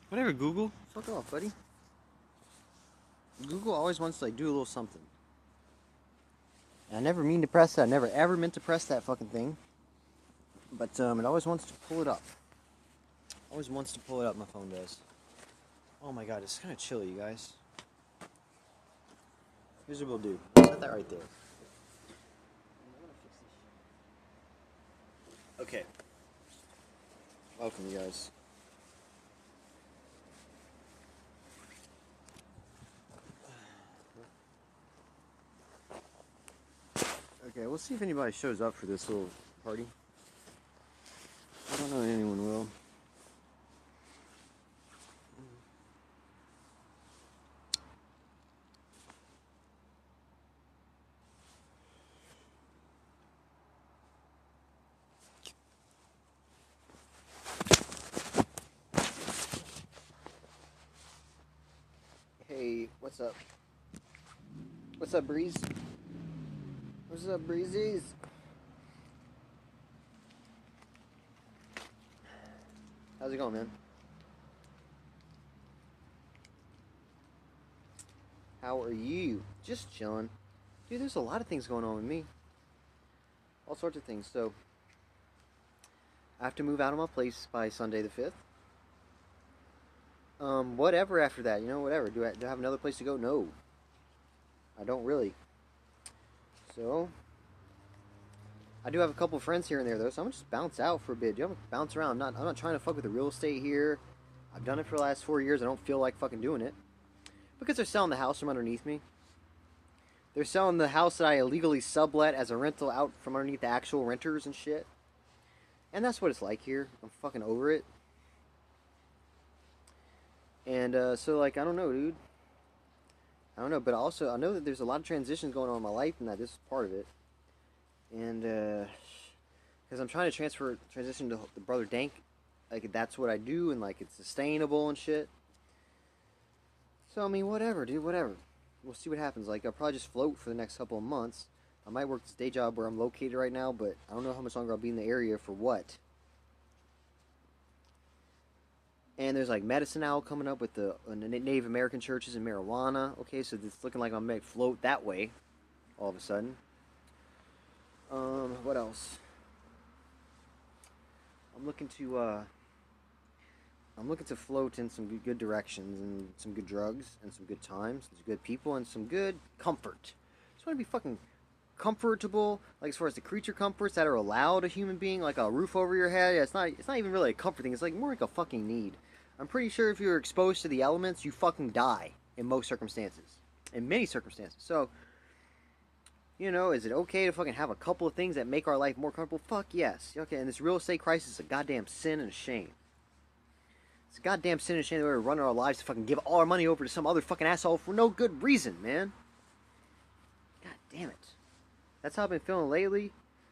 Whatever, Google. Fuck off, buddy. Google always wants to like do a little something. And I never mean to press that. I never ever meant to press that fucking thing. But it always wants to pull it up. Always wants to pull it up. My phone does. Oh my god, it's kind of chilly, you guys. Here's what we'll do. Set that right there. Okay. Welcome, you guys. Okay, we'll see if anybody shows up for this little party. I don't know if anyone will. Hey, what's up? What's up, Breeze? What's up, Breezies? How's it going, man? How are you? Just chilling. Dude, there's a lot of things going on with me. All sorts of things. So, I have to move out of my place by Sunday the 5th. Whatever after that, whatever. Do I have another place to go? No. I don't really. So, I do have a couple friends here and there, though, so I'm gonna just bounce out for a bit. I'm gonna bounce around. I'm not trying to fuck with the real estate here. I've done it for the last 4 years. I don't feel like fucking doing it. Because they're selling the house from underneath me. They're selling the house that I illegally sublet as a rental out from underneath the actual renters and shit. And that's what it's like here. I'm fucking over it. And so, like, I don't know, dude. I don't know, but also, I know that there's a lot of transitions going on in my life, and that this is part of it. And, because I'm trying to transition to the Brother Dank. Like, that's what I do, and, like, it's sustainable and shit. So, I mean, whatever, dude, whatever. We'll see what happens. Like, I'll probably just float for the next couple of months. I might work this day job where I'm located right now, but I don't know how much longer I'll be in the area for what. And there's like Medicine Owl coming up with the Native American churches and marijuana. Okay, so it's looking like I might float that way all of a sudden. What else? I'm looking to float in some good directions and some good drugs and some good times, and some good people and some good comfort. Just want to be fucking comfortable, like as far as the creature comforts that are allowed a human being, like a roof over your head. Yeah, it's not even really a comfort thing. It's like more like a fucking need. I'm pretty sure if you're exposed to the elements, you fucking die in most circumstances, in many circumstances. So, is it okay to fucking have a couple of things that make our life more comfortable? Fuck yes. Okay, and this real estate crisis is a goddamn sin and a shame. It's a goddamn sin and shame that we're running our lives to fucking give all our money over to some other fucking asshole for no good reason, man. God damn it. That's how I've been feeling lately,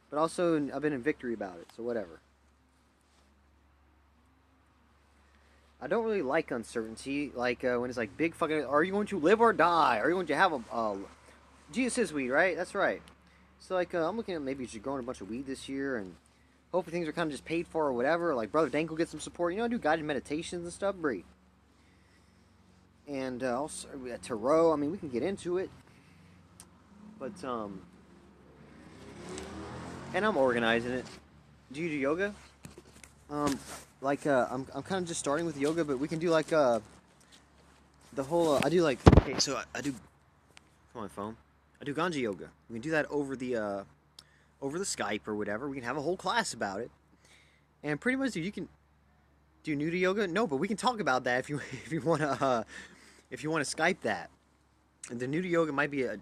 but also I've been in victory about it, so whatever. I don't really like uncertainty, like when it's like big fucking, are you going to live or die? Are you going to have a Jesus is weed, right? That's right. So like I'm looking at maybe just growing a bunch of weed this year, and hopefully things are kind of just paid for or whatever. Like Brother Dank will get some support. I do guided meditations and stuff, Bree. And also tarot. I mean, we can get into it, but and I'm organizing it. Do you do yoga? I'm kind of just starting with yoga, but we can do like the whole. I do like okay, so I do. Come on, phone. I do Ganja yoga. We can do that over the Skype or whatever. We can have a whole class about it, and pretty much you can do nude yoga. No, but we can talk about that if you if you want to Skype that. And the nude yoga might be a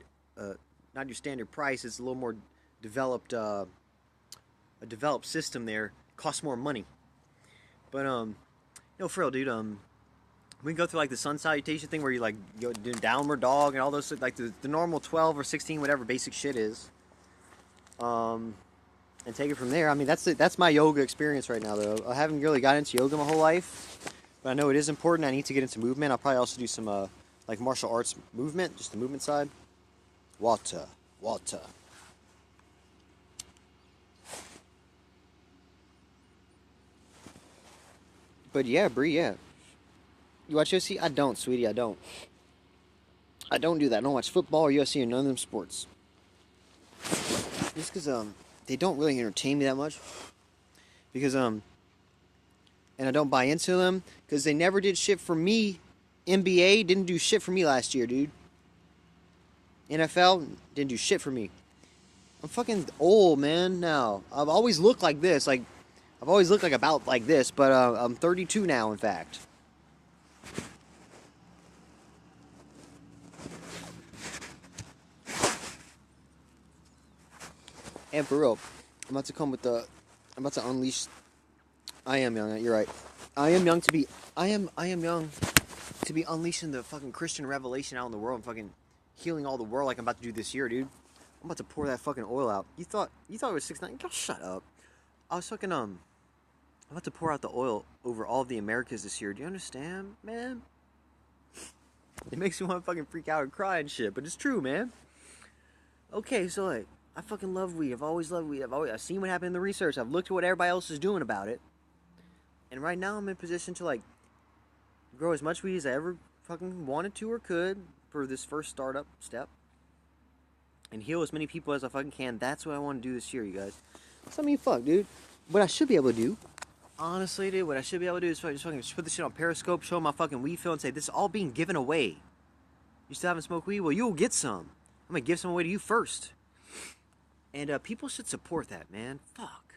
not your standard price. It's a little more developed a developed system there. Costs more money. But for real, dude, we can go through like the sun salutation thing where you like go do downward dog and all those like the normal 12 or 16 whatever basic shit is. And take it from there. I mean that's my yoga experience right now though. I haven't really got into yoga my whole life, but I know it is important. I need to get into movement. I'll probably also do some like martial arts movement, just the movement side. Water. But yeah, Bree, yeah. You watch UFC? I don't, sweetie. I don't. I don't do that. I don't watch football or UFC or none of them sports. Just because they don't really entertain me that much. Because and I don't buy into them because they never did shit for me. NBA didn't do shit for me last year, dude. NFL didn't do shit for me. I'm fucking old, man, now. I've always looked like this. Like, I've always looked like about like this, but I'm 32 now, in fact. And for real, I'm about to come with the... I'm about to unleash... I am young, you're right. I am young to be young to be unleashing the fucking Christian revelation out in the world and fucking healing all the world like I'm about to do this year, dude. I'm about to pour that fucking oil out. You thought it was 6ix9ine? Girl, shut up. I was fucking I'm about to pour out the oil over all of the Americas this year. Do you understand, man? It makes me want to fucking freak out and cry and shit, but it's true, man. Okay, so like, I fucking love weed. I've always loved weed. I've seen what happened in the research. I've looked at what everybody else is doing about it. And right now I'm in position to like grow as much weed as I ever fucking wanted to or could for this first startup step. And heal as many people as I fucking can. That's what I want to do this year, you guys. So, I mean, fuck, dude. What I should be able to do, honestly, dude, what I should be able to do is just fucking put this shit on Periscope, show my fucking weed fill, and say, this is all being given away. You still haven't smoked weed? Well, you'll get some. I'm going to give some away to you first. And people should support that, man. Fuck.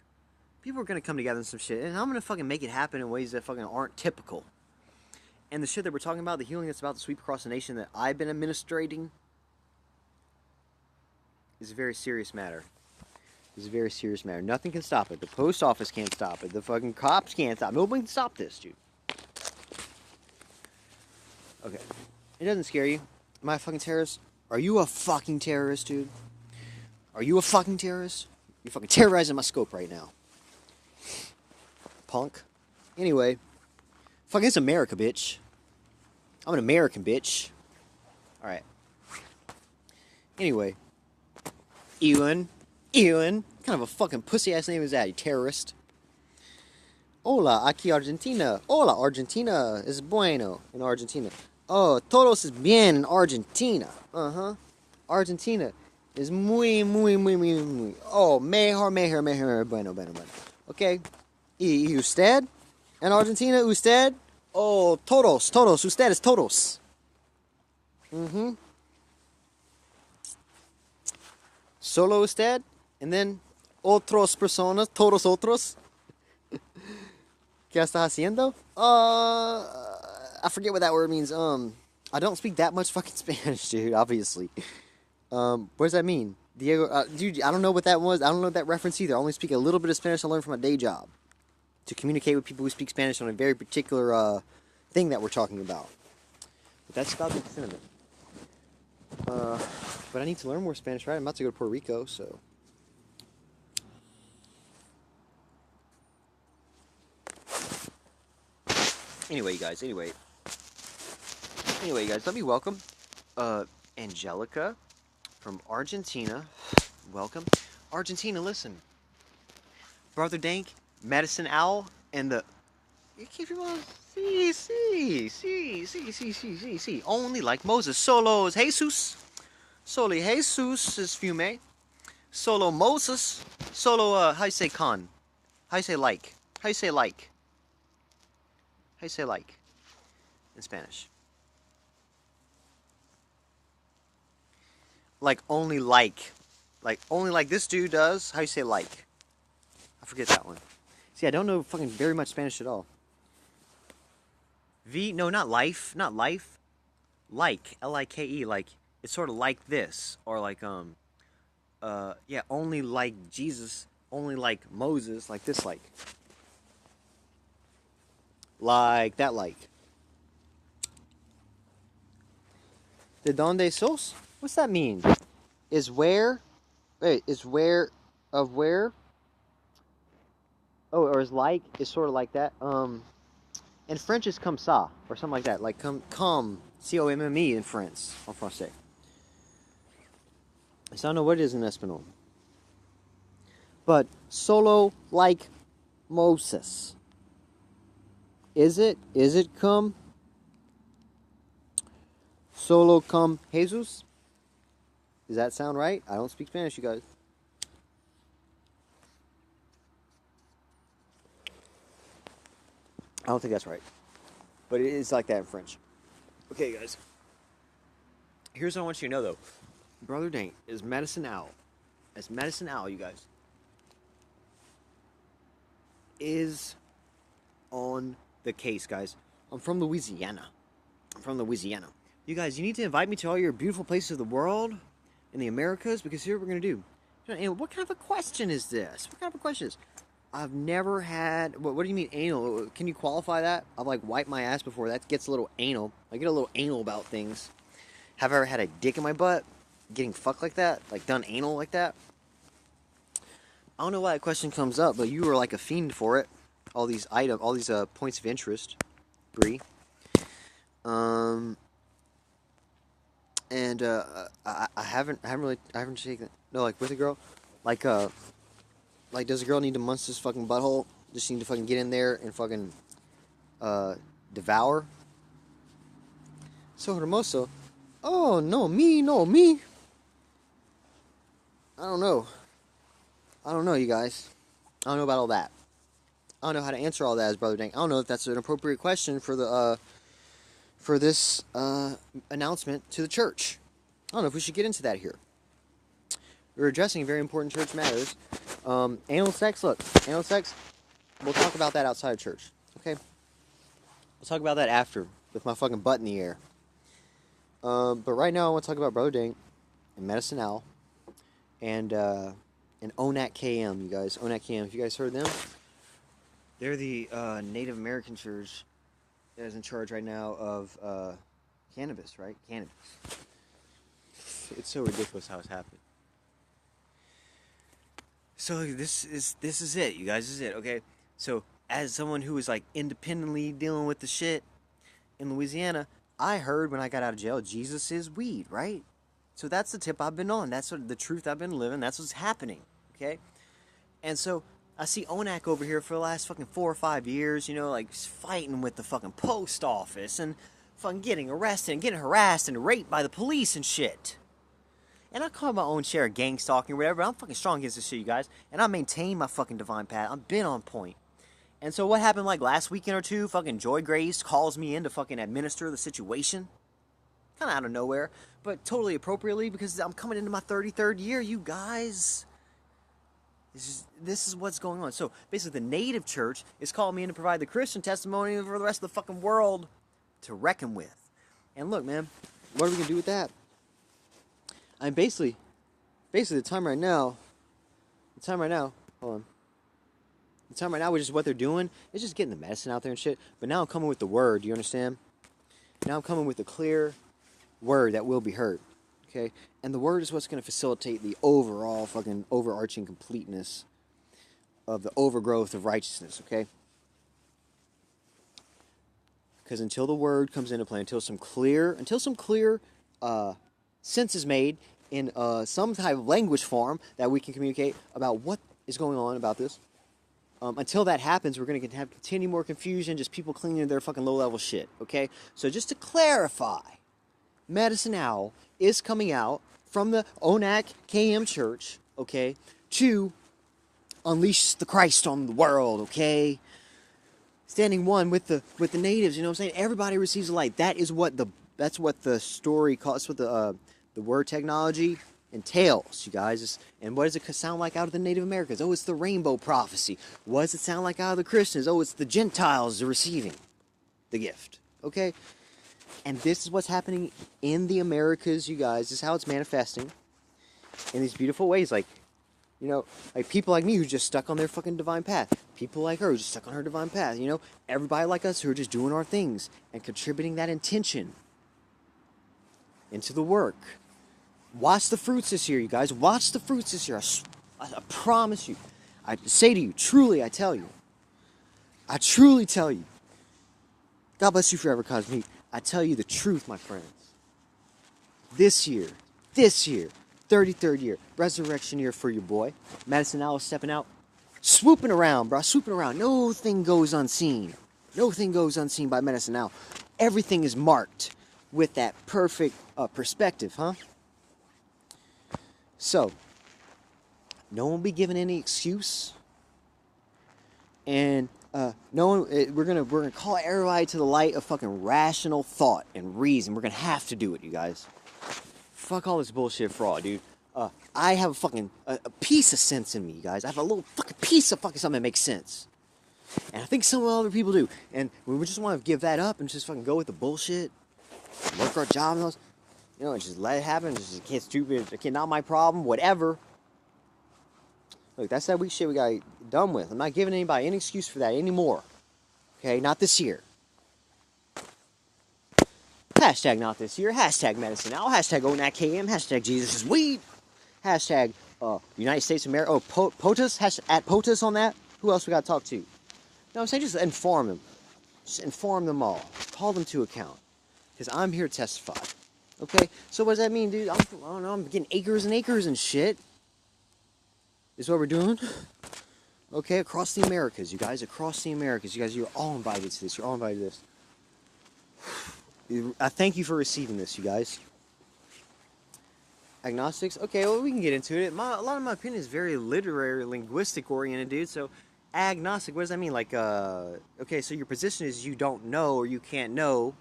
People are going to come together and some shit. And I'm going to fucking make it happen in ways that fucking aren't typical. And the shit that we're talking about, the healing that's about to sweep across the nation that I've been administrating, is a very serious matter. It's a very serious matter. Nothing can stop it. The post office can't stop it. The fucking cops can't stop it. Nobody can stop this, dude. Okay. It doesn't scare you. Am I a fucking terrorist? Are you a fucking terrorist, dude? Are you a fucking terrorist? You're fucking terrorizing my scope right now. Punk. Anyway. Fucking it's America, bitch. I'm an American, bitch. Alright. Anyway. Ewan. What kind of a fucking pussy-ass name is that, you terrorist? Hola, aquí Argentina. Hola, Argentina es bueno in Argentina. Oh, todos es bien in Argentina. Argentina is muy. Oh, mejor, bueno. Okay. Y usted? In Argentina, usted? Oh, todos. Usted es todos. Solo usted? And then otros personas, todos otros. ¿Qué está haciendo? I forget what that word means. I don't speak that much fucking Spanish, dude, obviously. What does that mean? Diego, dude, I don't know what that was. I don't know that reference either. I only speak a little bit of Spanish I learned from my day job. To communicate with people who speak Spanish on a very particular thing that we're talking about. But that's about the extent of it. But I need to learn more Spanish, right? I'm about to go to Puerto Rico, so... Anyway, guys, let me welcome Angelica from Argentina. Welcome. Argentina, listen. Brother Dank, Medicine Owl, and the... You keep your mouth... See. Only like Moses. Solo Jesus. Soli Jesus is fume. Solo Moses. Solo, how you say con? How you say like? How you say like? How you say like in Spanish? Like only like this dude does. How you say like? I forget that one. See, I don't know fucking very much Spanish at all. No, not life. Like, L-I-K-E, like, it's sort of like this. Or like, yeah, only like Jesus, only like Moses, like this, like. Like that, like. De donde sos? What's that mean? Is where? Wait, is where of where? Oh, or is like is sort of like that. In French is comme ça or something like that. Like comme C-O-M-M-E in French, en français. So I don't know what it is in Espanol. But solo like Moses. Is it come? solo cum Jesus. Does that sound right? I don't speak Spanish, you guys. I don't think that's right. But it is like that in French. Okay, guys. Here's what I want you to know, though. Brother Dank is Medicine Owl. As Medicine Owl, you guys, is on the case, guys. I'm from Louisiana. You guys, you need to invite me to all your beautiful places of the world in the Americas, because here's what we're going to do. And what kind of a question is this? What kind of a question is this? I've never had... What do you mean anal? Can you qualify that? I've, like, wiped my ass before. That gets a little anal. I get a little anal about things. Have I ever had a dick in my butt? Getting fucked like that? Like, done anal like that? I don't know why that question comes up, but you were like a fiend for it. All these points of interest. Bree. And I haven't shaken... No, like, with a girl. Like, does a girl need to munch this fucking butthole? Does she need to fucking get in there and fucking, devour? So hermoso. Oh, no, me. I don't know, you guys. I don't know about all that. I don't know how to answer all that as Brother Dank. I don't know if that's an appropriate question for the, for this, announcement to the church. I don't know if we should get into that here. We're addressing very important church matters. Anal sex, look, anal sex, we'll talk about that outside of church, okay? We'll talk about that after, with my fucking butt in the air. But right now I want to talk about Brother Dank and Medicine Owl and ONAC KM, you guys. ONAC KM, have you guys heard them? They're the Native American church that is in charge right now of cannabis, right? Cannabis. It's so ridiculous how it's happening. So this is it, you guys. This is it, okay? So as someone who is like independently dealing with the shit in Louisiana, I heard when I got out of jail, Jesus is weed, right? So that's the tip I've been on. That's the truth I've been living. That's what's happening, okay? And so I see ONAC over here for the last fucking 4 or 5 years, you know, like fighting with the fucking post office and fucking getting arrested and getting harassed and raped by the police and shit. And I call my own share of gang stalking or whatever, but I'm fucking strong against this shit, you guys. And I maintain my fucking divine path. I've been on point. And so what happened like last weekend or two, fucking Joy Grace calls me in to fucking administer the situation. Kind of out of nowhere, but totally appropriately because I'm coming into my 33rd year, you guys. This is what's going on. So basically the native church is calling me in to provide the Christian testimony for the rest of the fucking world to reckon with. And look, man, what are we going to do with that? I'm basically the time right now, hold on. The time right now, which is what they're doing, is just getting the medicine out there and shit. But now I'm coming with the word, do you understand? Now I'm coming with the clear word that will be heard, okay? And the word is what's going to facilitate the overall fucking overarching completeness of the overgrowth of righteousness, okay? Because until the word comes into play, until some clear sense is made in some type of language form that we can communicate about what is going on about this. Until that happens, we're going to have continue more confusion, just people clinging to their fucking low-level shit, okay? So just to clarify, Medicine Owl is coming out from the ONAC KM Church, okay, to unleash the Christ on the world, okay? Standing one with the natives, you know what I'm saying? Everybody receives the light. That's what the story calls, that's what the word technology entails, you guys. And what does it sound like out of the Native Americans? Oh, it's the rainbow prophecy. What does it sound like out of the Christians? Oh, it's the Gentiles receiving the gift, okay? And this is what's happening in the Americas, you guys. This is how it's manifesting in these beautiful ways. Like, you know, like people like me who just stuck on their fucking divine path. People like her who just stuck on her divine path, you know? Everybody like us who are just doing our things and contributing that intention into the work. Watch the fruits this year, you guys. Watch the fruits this year. I promise you. I say to you, truly, I tell you. I truly tell you. God bless you forever, Cosmic. I tell you the truth, my friends. This year, 33rd year, resurrection year for your boy. Medicine Owl stepping out, swooping around, bro, swooping around. No thing goes unseen. No thing goes unseen by Medicine Owl. Everything is marked with that perfect perspective, huh? So, no one will be given any excuse, and no one. We're gonna call everybody to the light of fucking rational thought and reason. We're gonna have to do it, you guys. Fuck all this bullshit fraud, dude. I have a fucking a piece of sense in me, you guys. I have a little fucking piece of fucking something that makes sense. And I think some other people do. And we just want to give that up and just fucking go with the bullshit. Work our job and those. You know, and just let it happen. Just can't stupid. Okay, not my problem. Whatever. Look, that's that weak shit we got done with. I'm not giving anybody any excuse for that anymore. Okay, not this year. Hashtag not this year. Hashtag medicine now. Hashtag ONAKM. Hashtag Jesus is weed. Hashtag United States of America. Oh, POTUS. At POTUS on that. Who else we got to talk to? No, I'm saying just inform them. Just inform them all. Call them to account. Because I'm here to testify. Okay? So what does that mean, dude? I don't know. I'm getting acres and acres and shit. Is what we're doing? Okay, across the Americas, you guys. Across the Americas. You guys, you're all invited to this. You're all invited to this. I thank you for receiving this, you guys. Agnostics? Okay, well, we can get into it. A lot of my opinion is very literary, linguistic oriented, dude. So, agnostic, what does that mean? Like, okay, so your position is you don't know or you can't know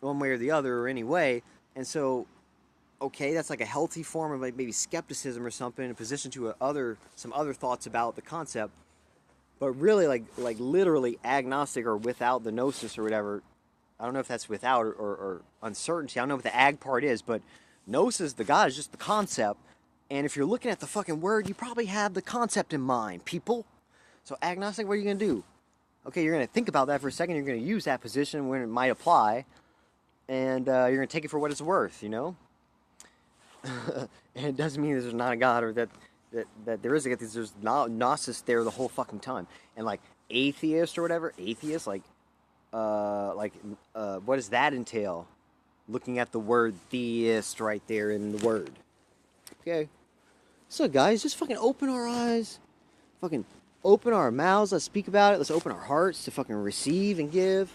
one way or the other or any way. And so, okay, that's like a healthy form of like maybe skepticism or something, in position to some other thoughts about the concept. But really, like literally agnostic or without the gnosis or whatever. I don't know if that's without or uncertainty. I don't know what the ag part is, but gnosis, the God, is just the concept. And if you're looking at the fucking word, you probably have the concept in mind, people. So agnostic, what are you going to do? Okay, you're going to think about that for a second. You're going to use that position when it might apply. And you're going to take it for what it's worth, you know? And it doesn't mean there's not a God or that there is a God. There's gnosis there the whole fucking time. And like atheist or whatever, atheist, what does that entail? Looking at the word theist right there in the word. Okay. So guys, just fucking open our eyes. Fucking open our mouths. Let's speak about it. Let's open our hearts to fucking receive and give.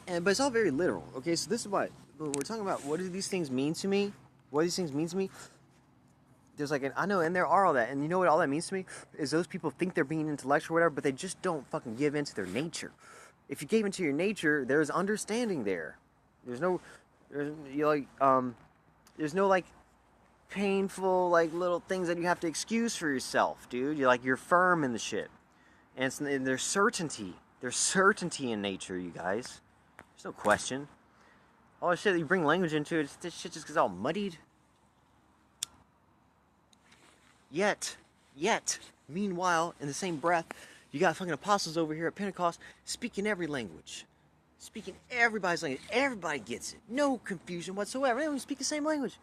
But it's all very literal. Okay, so this is what we're talking about. What do these things mean to me? What do these things mean to me? There's like I know, and there are all that, and you know what all that means to me is those people think they're being intellectual or whatever, but they just don't fucking give into their nature. If you gave into your nature, there's understanding there. There's no like painful like little things that you have to excuse for yourself, dude. You're firm in the shit, and there's certainty. There's certainty in nature, you guys. There's no question. All the shit that you bring language into it, this shit just gets all muddied. Yet, meanwhile, in the same breath, you got fucking apostles over here at Pentecost speaking every language. Speaking everybody's language. Everybody gets it. No confusion whatsoever. Everyone speak the same language.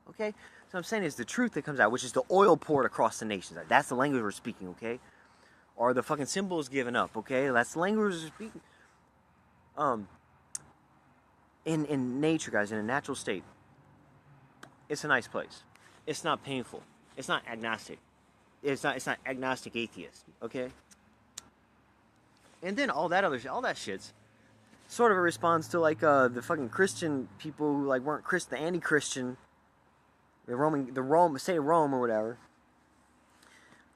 Okay? So what I'm saying is the truth that comes out, which is the oil poured across the nations. That's the language we're speaking, okay? Or the fucking symbols given up, okay? That's the language we're speaking. In nature, guys, in a natural state, it's a nice place. It's not painful. It's not agnostic. It's not agnostic atheist, okay? And then all that shit's sort of a response to like the fucking Christian people who like weren't the anti-Christian, the state of Rome or whatever.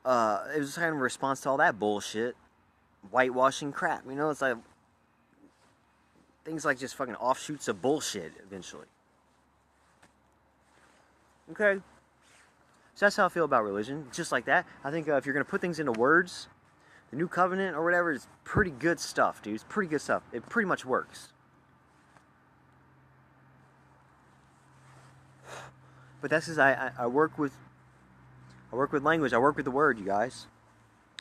It was kind of a response to all that bullshit, whitewashing crap. You know, it's like things like just fucking offshoots of bullshit eventually. Okay. So that's how I feel about religion. Just like that. I think if you're going to put things into words, the New Covenant or whatever is pretty good stuff, dude. It's pretty good stuff. It pretty much works. But that's because I work with language. I work with the word, you guys.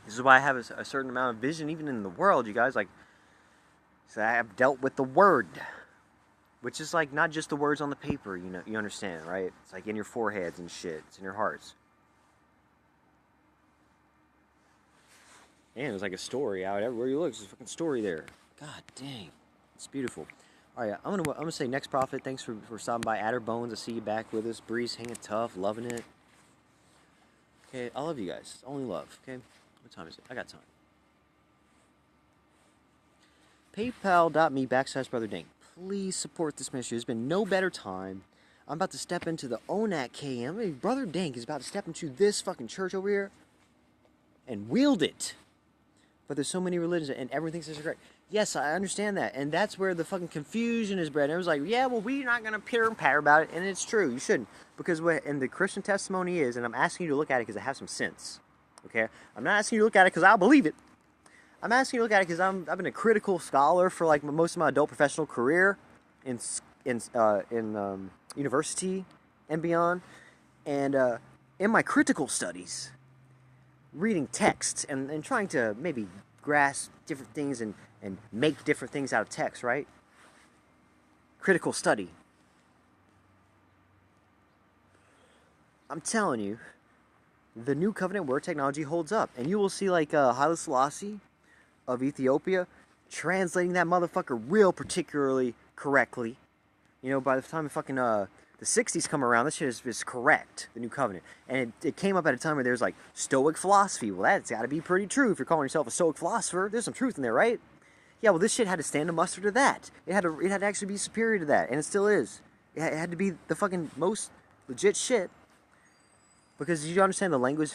This is why I have a certain amount of vision even in the world, you guys. Like, so I have dealt with the word. Which is like not just the words on the paper, you know, you understand, right? It's like in your foreheads and shit. It's in your hearts. And there's like a story out everywhere you look. There's a fucking story there. God dang. It's beautiful. Alright, I'm gonna say next prophet, thanks for stopping by Adderbones. I see you back with us. Breeze hanging tough, loving it. Okay, I love you guys. It's only love, okay? What time is it? I got time. PayPal.me/BrotherDank. Please support this ministry. There's been no better time. I'm about to step into the ONAT KM. I mean, Brother Dank is about to step into this fucking church over here and wield it. But there's so many religions and everyone thinks this is correct. Yes, I understand that. And that's where the fucking confusion is bred. And it was like, yeah, well, we're not going to pitter and patter about it. And it's true. You shouldn't. Because what in the Christian testimony is, and I'm asking you to look at it because I have some sense. Okay? I'm not asking you to look at it because I'll believe it. I'm asking you to look at it because I've been a critical scholar for like most of my adult professional career in university and beyond. And in my critical studies, reading texts and trying to maybe grasp different things and make different things out of text, right? Critical study. I'm telling you, the New Covenant word technology holds up. And you will see like Haile Selassie of Ethiopia translating that motherfucker real particularly correctly. You know, by the time fucking the 60s come around, this shit is correct, the New Covenant. And it came up at a time where there's like Stoic philosophy. Well, that's got to be pretty true if you're calling yourself a Stoic philosopher. There's some truth in there, right? Yeah, well, this shit had to stand a muster to that. It had to actually be superior to that, and it still is. It had to be the fucking most legit shit. Because you understand the language,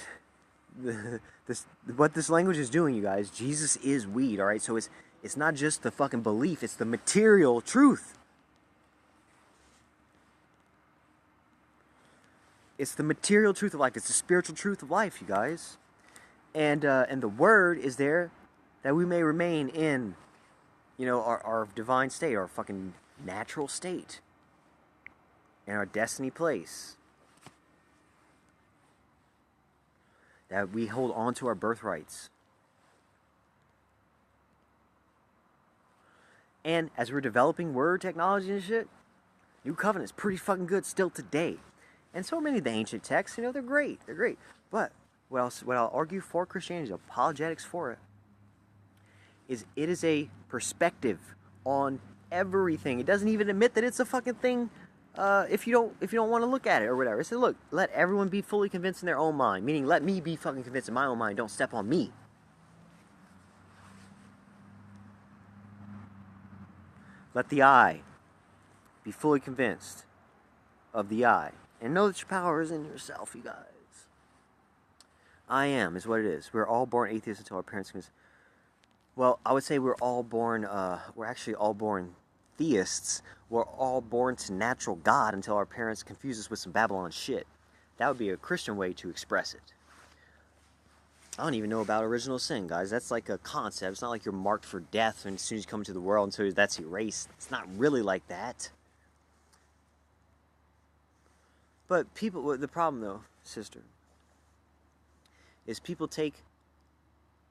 what this language is doing, you guys. Jesus is weed, all right? So it's not just the fucking belief, it's the material truth. It's the material truth of life. It's the spiritual truth of life, you guys. And the word is there that we may remain in, you know, our divine state, our fucking natural state, and our destiny place. That we hold on to our birthrights. And as we're developing word technology and shit, New Covenant is pretty fucking good still today. And so many of the ancient texts, you know, they're great. They're great. But what I'll argue for Christianity, apologetics for it is a perspective on everything. It doesn't even admit that it's a fucking thing if you don't want to look at it or whatever. It said, look, let everyone be fully convinced in their own mind. Meaning, let me be fucking convinced in my own mind. Don't step on me. Let the I be fully convinced of the I. And know that your power is in yourself, you guys. I am is what it is. We're all born atheists until our parents convince. Well, I would say we're actually all born theists. We're all born to natural God until our parents confuse us with some Babylon shit. That would be a Christian way to express it. I don't even know about original sin, guys. That's like a concept. It's not like you're marked for death as soon as you come into the world until that's erased. It's not really like that. But people, the problem though, sister, is people take,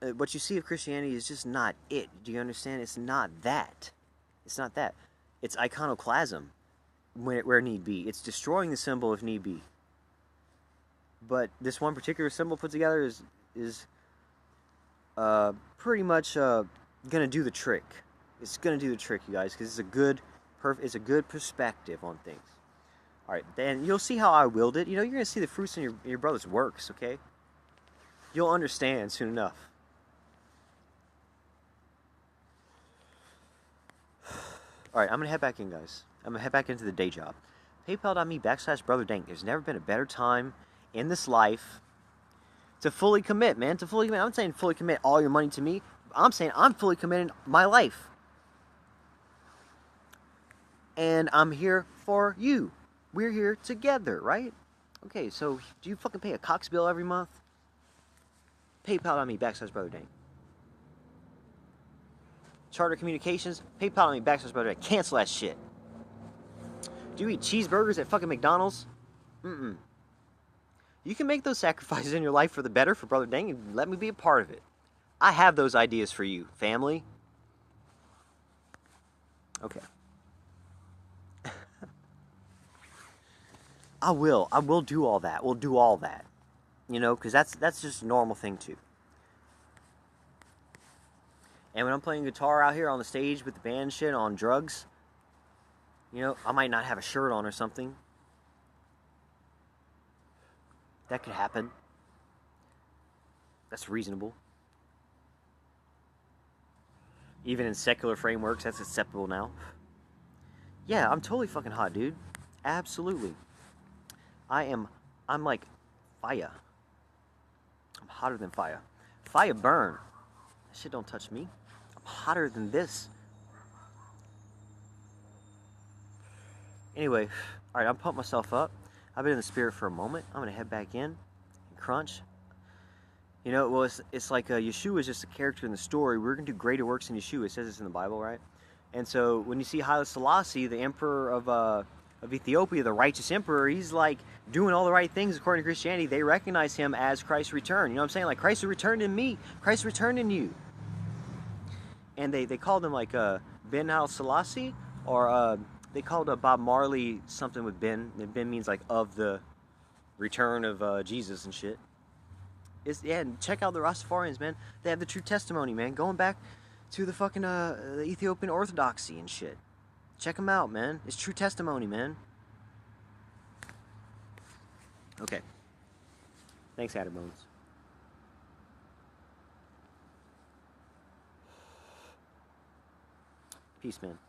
what you see of Christianity is just not it. Do you understand? It's not that. It's not that. It's iconoclasm where need be. It's destroying the symbol if need be. But this one particular symbol put together is pretty much gonna do the trick. It's gonna do the trick, you guys, because it's a good perspective on things. All right, then you'll see how I willed it. You know, you're gonna see the fruits in your brother's works. Okay, you'll understand soon enough. All right, I'm gonna head back in, guys. I'm gonna head back into the day job. PayPal.me/BrotherDank. There's never been a better time in this life to fully commit, man. To fully commit. I'm saying fully commit all your money to me. I'm saying I'm fully committing my life, and I'm here for you. We're here together, right? Okay, so do you fucking pay a Cox bill every month? PayPal.me/BrotherDank. Charter Communications, PayPal.me/BrotherDank. Cancel that shit. Do you eat cheeseburgers at fucking McDonald's? Mm-mm. You can make those sacrifices in your life for the better for Brother Dank and let me be a part of it. I have those ideas for you, family. Okay. I will do all that. We'll do all that. You know, because that's just a normal thing too. And when I'm playing guitar out here on the stage with the band shit on drugs, you know, I might not have a shirt on or something. That could happen. That's reasonable. Even in secular frameworks, that's acceptable now. Yeah, I'm totally fucking hot, dude. Absolutely. I'm like fire. I'm hotter than fire. Fire burn. That shit don't touch me. I'm hotter than this. Anyway, alright, I'm pumped myself up. I've been in the spirit for a moment. I'm gonna head back in and crunch. You know, well, it's like Yeshua is just a character in the story. We're going to do greater works in Yeshua. It says this in the Bible, right? And so when you see Haile Selassie, the emperor of Ethiopia, the righteous emperor, he's like doing all the right things according to Christianity. They recognize him as Christ's return. You know what I'm saying? Like, Christ returned in me. Christ returned in you. And they called him like Ben Haile Selassie, or they called Bob Marley something with Ben. And Ben means like of the return of Jesus and shit. Yeah, and check out the Rastafarians, man. They have the true testimony, man. Going back to the fucking the Ethiopian Orthodoxy and shit. Check them out, man. It's true testimony, man. Okay. Thanks, Adderbones. Peace, man.